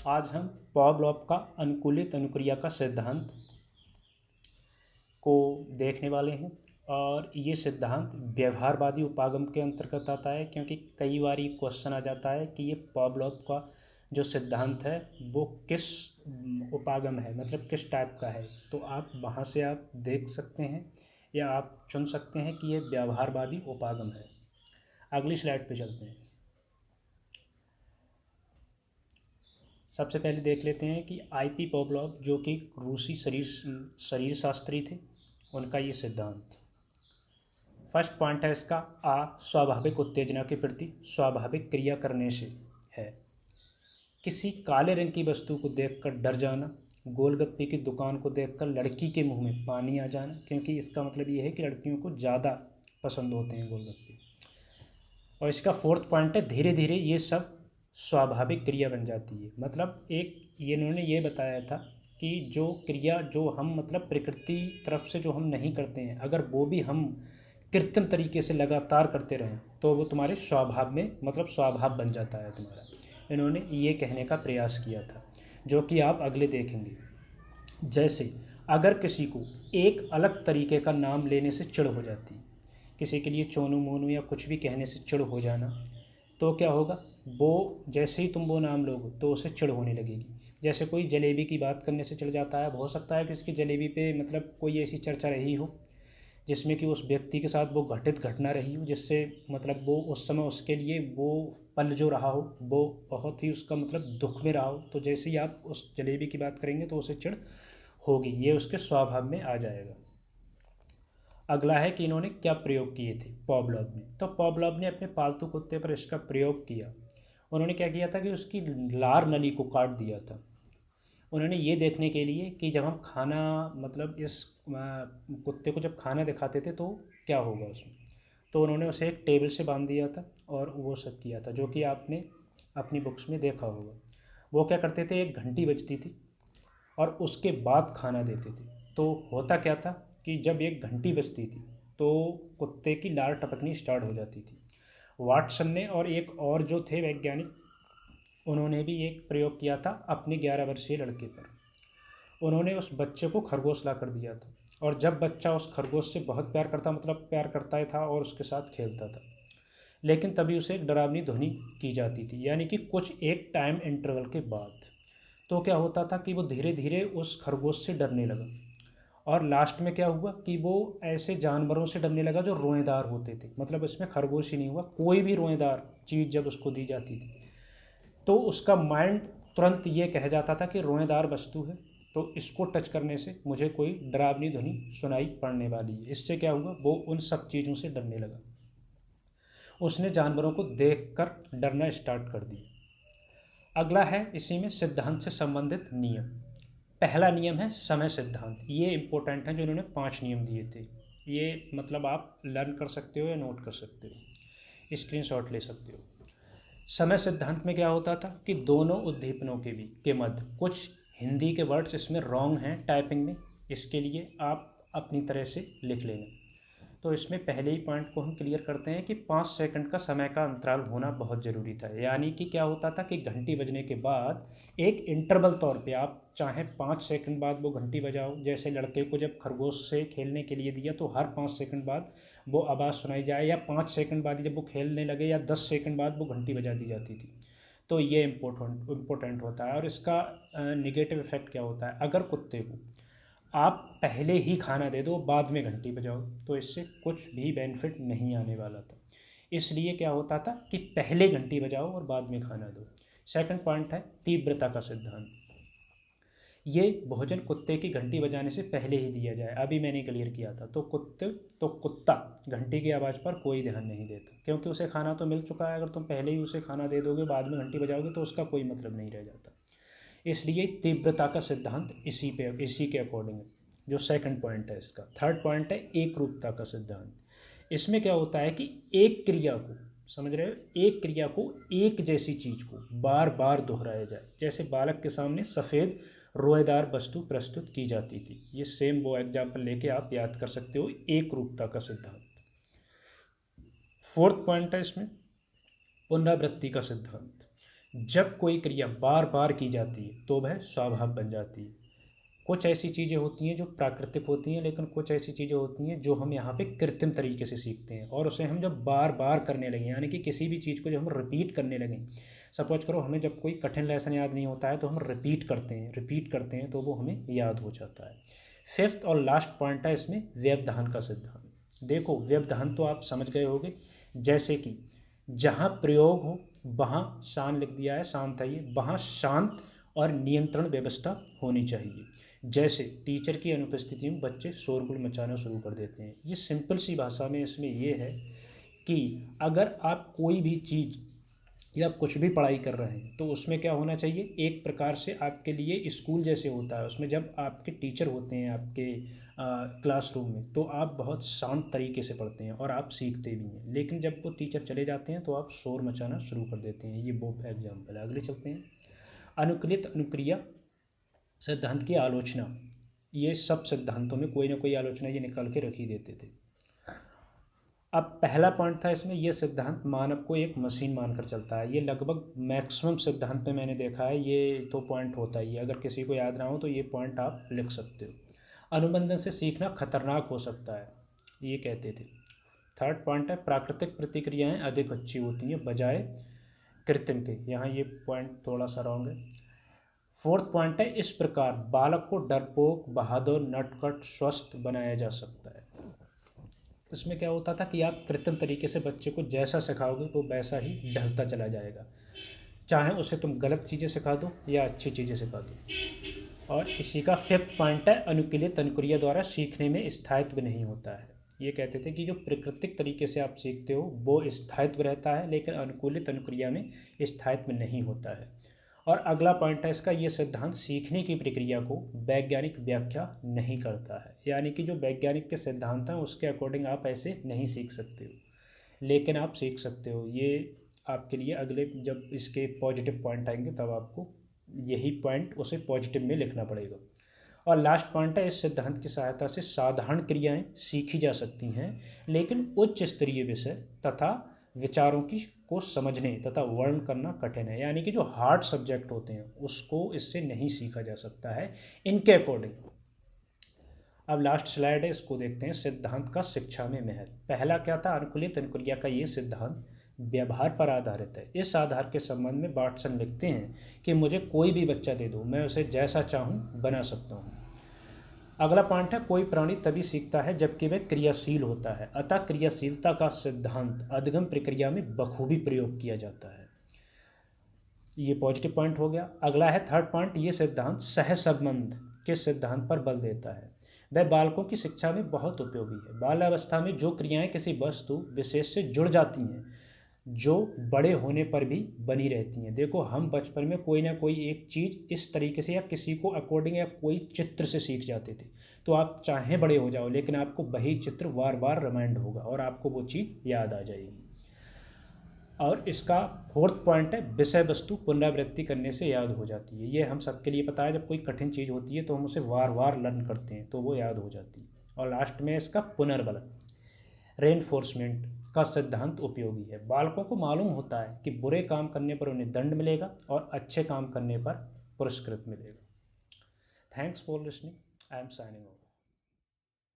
आज हम पावलोव का अनुकूलित अनुक्रिया का सिद्धांत को देखने वाले हैं और ये सिद्धांत व्यवहारवादी उपागम के अंतर्गत आता है, क्योंकि कई बार ये क्वेश्चन आ जाता है कि ये पावलोव का जो सिद्धांत है वो किस उपागम है, मतलब किस टाइप का है। तो आप वहाँ से आप देख सकते हैं या आप चुन सकते हैं कि ये व्यवहारवादी उपागम है। अगली स्लाइड पे चलते हैं। सबसे पहले देख लेते हैं कि आई.पी. पावलोव जो कि रूसी शरीर शास्त्री थे, उनका ये सिद्धांत। फर्स्ट पॉइंट है इसका, स्वाभाविक उत्तेजना के प्रति स्वाभाविक क्रिया करने से है। किसी काले रंग की वस्तु को देखकर डर जाना, गोलगप्पे की दुकान को देखकर लड़की के मुंह में पानी आ जाना, क्योंकि इसका मतलब ये है कि लड़कियों को ज़्यादा पसंद होते हैं गोलगप्पे। और इसका फोर्थ पॉइंट है, धीरे धीरे ये सब स्वाभाविक क्रिया बन जाती है। मतलब एक ये इन्होंने ये बताया था कि जो क्रिया जो हम मतलब प्रकृति तरफ से जो हम नहीं करते हैं, अगर वो भी हम कृत्रिम तरीके से लगातार करते रहें तो वो तुम्हारे स्वभाव में मतलब स्वभाव बन जाता है तुम्हारा। इन्होंने ये कहने का प्रयास किया था, जो कि आप अगले देखेंगे। जैसे अगर किसी को एक अलग तरीके का नाम लेने से चिढ़ हो जाती, किसी के लिए चोनू मोनू या कुछ भी कहने से चिढ़ हो जाना, तो क्या होगा, वो जैसे ही तुम वो नाम लोगे तो उसे चिढ़ होने लगेगी। जैसे कोई जलेबी की बात करने से चिढ़ जाता है, हो सकता है कि उसकी जलेबी पे मतलब कोई ऐसी चर्चा रही हो जिसमें कि उस व्यक्ति के साथ वो घटित घटना रही हो, जिससे मतलब वो उस समय उसके लिए वो पल जो रहा हो वो बहुत ही उसका मतलब दुख में रहा हो, तो जैसे ही आप उस जलेबी की बात करेंगे तो उसे चिढ़ होगी, ये उसके स्वभाव में आ जाएगा। अगला है कि इन्होंने क्या प्रयोग किए थे पावलोव ने। तो पावलोव ने अपने पालतू कुत्ते पर इसका प्रयोग किया। उन्होंने क्या किया था कि उसकी लार नली को काट दिया था। उन्होंने ये देखने के लिए कि जब हम खाना मतलब इस कुत्ते को जब खाना दिखाते थे तो क्या होगा उसमें, तो उन्होंने उसे एक टेबल से बांध दिया था और वो सब किया था, जो कि आपने अपनी बुक्स में देखा होगा। वो क्या करते थे, एक घंटी बजती थी और उसके बाद खाना देते थे। तो होता क्या था कि जब एक घंटी बजती थी तो कुत्ते की लार टपकनी स्टार्ट हो जाती थी। वाटसन ने और एक और जो थे वैज्ञानिक, उन्होंने भी एक प्रयोग किया था अपने 11 वर्षीय लड़के पर। उन्होंने उस बच्चे को खरगोश ला कर दिया था, और जब बच्चा उस खरगोश से बहुत प्यार करता मतलब प्यार करता ही था और उसके साथ खेलता था, लेकिन तभी उसे एक डरावनी ध्वनि की जाती थी, यानी कि कुछ एक टाइम इंटरवल के बाद। तो क्या होता था कि वो धीरे धीरे उस खरगोश से डरने लगा, और लास्ट में क्या हुआ कि वो ऐसे जानवरों से डरने लगा जो रोएदार होते थे। मतलब इसमें खरगोश ही नहीं हुआ, कोई भी रोएदार चीज़ जब उसको दी जाती थी तो उसका माइंड तुरंत ये कह जाता था कि रोएदार वस्तु है तो इसको टच करने से मुझे कोई डरावनी ध्वनि सुनाई पड़ने वाली है। इससे क्या हुआ, वो उन सब चीज़ों से डरने लगा। उसने जानवरों को देखकर डरना स्टार्ट कर दिया। अगला है इसी में सिद्धांत से संबंधित नियम। पहला नियम है समय सिद्धांत। ये इंपॉर्टेंट है, जो इन्होंने 5 नियम दिए थे। ये मतलब आप लर्न कर सकते हो या नोट कर सकते हो, स्क्रीनशॉट ले सकते हो। समय सिद्धांत में क्या होता था कि दोनों उद्दीपनों के मध्य कुछ हिंदी के वर्ड्स इसमें रॉन्ग हैं टाइपिंग में, इसके लिए आप अपनी तरह से लिख लेना। तो इसमें पहले ही पॉइंट को हम क्लियर करते हैं कि 5 सेकंड का समय का अंतराल होना बहुत ज़रूरी था। यानी कि क्या होता था कि घंटी बजने के बाद एक इंटरवल तौर पे आप चाहे 5 सेकंड बाद वो घंटी बजाओ, जैसे लड़के को जब खरगोश से खेलने के लिए दिया तो हर 5 सेकंड बाद वो आवाज़ सुनाई जाए, या 5 सेकंड बाद जब वो खेलने लगे या 10 सेकंड बाद वो घंटी बजा दी जाती थी। तो ये इम्पोर्टेंट होता है। और इसका निगेटिव इफेक्ट क्या होता है, अगर कुत्ते को आप पहले ही खाना दे दो बाद में घंटी बजाओ तो इससे कुछ भी बेनिफिट नहीं आने वाला था। इसलिए क्या होता था कि पहले घंटी बजाओ और बाद में खाना दो। सेकंड पॉइंट है तीव्रता का सिद्धांत। ये भोजन कुत्ते की घंटी बजाने से पहले ही दिया जाए। अभी मैंने क्लियर किया था। तो कुत्ता घंटी की आवाज़ पर कोई ध्यान नहीं देता, क्योंकि उसे खाना तो मिल चुका है। अगर तुम पहले ही उसे खाना दे दोगे बाद में घंटी बजाओगे तो उसका कोई मतलब नहीं रह जाता। इसलिए तीव्रता का सिद्धांत इसी के अकॉर्डिंग है, जो सेकंड पॉइंट है इसका। थर्ड पॉइंट है एक रूपता का सिद्धांत। इसमें क्या होता है कि एक क्रिया को, समझ रहे हो, एक क्रिया को एक जैसी चीज़ को बार बार दोहराया जाए। जैसे बालक के सामने सफ़ेद रोएदार वस्तु प्रस्तुत की जाती थी। ये सेम वो एग्जाम्पल लेके आप याद कर सकते हो, एक रूपता का सिद्धांत। फोर्थ पॉइंट है इसमें पुनरावृत्ति का सिद्धांत। जब कोई क्रिया बार बार की जाती है तो वह स्वभाव बन जाती है। कुछ ऐसी चीज़ें होती हैं जो प्राकृतिक होती हैं, लेकिन कुछ ऐसी चीज़ें होती हैं जो हम यहाँ पे कृत्रिम तरीके से सीखते हैं, और उसे हम जब बार बार करने लगें, यानी कि किसी भी चीज़ को जब हम रिपीट करने लगें, सपोज करो हमें जब कोई कठिन लेसन याद नहीं होता है तो हम रिपीट करते हैं तो वो हमें याद हो जाता है। फिफ्थ और लास्ट पॉइंट है इसमें व्यवधान का सिद्धांत। देखो व्यवधान तो आप समझ गए होंगे, जैसे कि जहाँ प्रयोग हो वहाँ शांत लिख दिया है, शांत है ये, वहाँ शांत और नियंत्रण व्यवस्था होनी चाहिए। जैसे टीचर की अनुपस्थिति में बच्चे शोरगुल मचाना शुरू कर देते हैं। ये सिंपल सी भाषा में इसमें ये है कि अगर आप कोई भी चीज़ या कुछ भी पढ़ाई कर रहे हैं तो उसमें क्या होना चाहिए, एक प्रकार से आपके लिए स्कूल जैसे होता है, उसमें जब आपके टीचर होते हैं आपके क्लासरूम में तो आप बहुत शांत तरीके से पढ़ते हैं और आप सीखते भी हैं, लेकिन जब वो टीचर चले जाते हैं तो आप शोर मचाना शुरू कर देते हैं। ये वो एग्जाम्पल है। अगले चलते हैं, अनुकूलित अनुक्रिया सिद्धांत की आलोचना। ये सब सिद्धांतों में कोई ना कोई आलोचना ये निकाल के रख ही देते थे। अब पहला पॉइंट था इसमें, ये सिद्धांत मानव को एक मशीन मानकर चलता है। ये लगभग मैक्सिमम सिद्धांत में मैंने देखा है ये तो पॉइंट होता ही है। अगर किसी को याद ना हो तो ये पॉइंट आप लिख सकते हो। अनुबंधन से सीखना खतरनाक हो सकता है, ये कहते थे। थर्ड पॉइंट है प्राकृतिक प्रतिक्रियाएं अधिक अच्छी होती हैं बजाय कृत्रिम के। यहाँ ये पॉइंट थोड़ा सा रॉन्ग है। फोर्थ पॉइंट है इस प्रकार बालक को डरपोक, बहादुर, नटखट, स्वस्थ बनाया जा सकता है। इसमें क्या होता था कि आप कृत्रिम तरीके से बच्चे को जैसा सिखाओगे वो वैसा ही ढलता चला जाएगा, चाहे उसे तुम गलत चीज़ें सिखा दो या अच्छी चीज़ें सिखा दो। और इसी का फिफ्थ पॉइंट है अनुकूलित अनुक्रिया द्वारा सीखने में स्थायित्व नहीं होता है। ये कहते थे कि जो प्राकृतिक तरीके से आप सीखते हो वो स्थायित्व रहता है, लेकिन अनुकूलित अनुक्रिया में स्थायित्व नहीं होता है। और अगला पॉइंट है इसका, ये सिद्धांत सीखने की प्रक्रिया को वैज्ञानिक व्याख्या नहीं करता है, यानी कि जो वैज्ञानिक के सिद्धांत हैं उसके अकॉर्डिंग आप ऐसे नहीं सीख सकते हो, लेकिन आप सीख सकते हो। ये आपके लिए अगले जब इसके पॉजिटिव पॉइंट आएंगे तब आपको यही पॉइंट उसे पॉजिटिव में लिखना पड़ेगा। और लास्ट पॉइंट है इस सिद्धांत की सहायता से साधारण क्रियाएं सीखी जा सकती हैं, लेकिन उच्च स्तरीय विषय तथा विचारों की को समझने तथा वर्णन करना कठिन है, यानी कि जो हार्ड सब्जेक्ट होते हैं उसको इससे नहीं सीखा जा सकता है इनके अकॉर्डिंग। अब लास्ट स्लाइड है, इसको देखते हैं। सिद्धांत का शिक्षा में महत्व। पहला क्या था, अनुकूलित अनुक्रिया का ये सिद्धांत व्यवहार पर आधारित है। इस आधार के संबंध में वाटसन लिखते हैं कि मुझे कोई भी बच्चा दे दो, मैं उसे जैसा चाहूँ बना सकता हूँ। अगला पॉइंट है कोई प्राणी तभी सीखता है जबकि वह क्रियाशील होता है, अतः क्रियाशीलता का सिद्धांत अधिगम प्रक्रिया में बखूबी प्रयोग किया जाता है। ये पॉजिटिव पॉइंट हो गया। अगला है थर्ड पॉइंट, ये सिद्धांत सहसंबंध के सिद्धांत पर बल देता है। वह बालकों की शिक्षा में बहुत उपयोगी है। बाल्यावस्था में जो क्रियाएं किसी वस्तु विशेष से जुड़ जाती हैं जो बड़े होने पर भी बनी रहती हैं। देखो हम बचपन में कोई ना कोई एक चीज़ इस तरीके से या किसी को अकॉर्डिंग या कोई चित्र से सीख जाते थे, तो आप चाहे बड़े हो जाओ लेकिन आपको वही चित्र बार बार रिमाइंड होगा और आपको वो चीज़ याद आ जाएगी। और इसका फोर्थ पॉइंट है विषय वस्तु पुनरावृत्ति करने से याद हो जाती है। ये हम सबके लिए पता है, जब कोई कठिन चीज़ होती है तो हम उसे बार बार लर्न करते हैं तो वो याद हो जाती है। और लास्ट में इसका पुनर्बल रेनफोर्समेंट का सिद्धांत उपयोगी है। बालकों को मालूम होता है कि बुरे काम करने पर उन्हें दंड मिलेगा और अच्छे काम करने पर पुरस्कृत मिलेगा। Thanks for listening, I am signing off.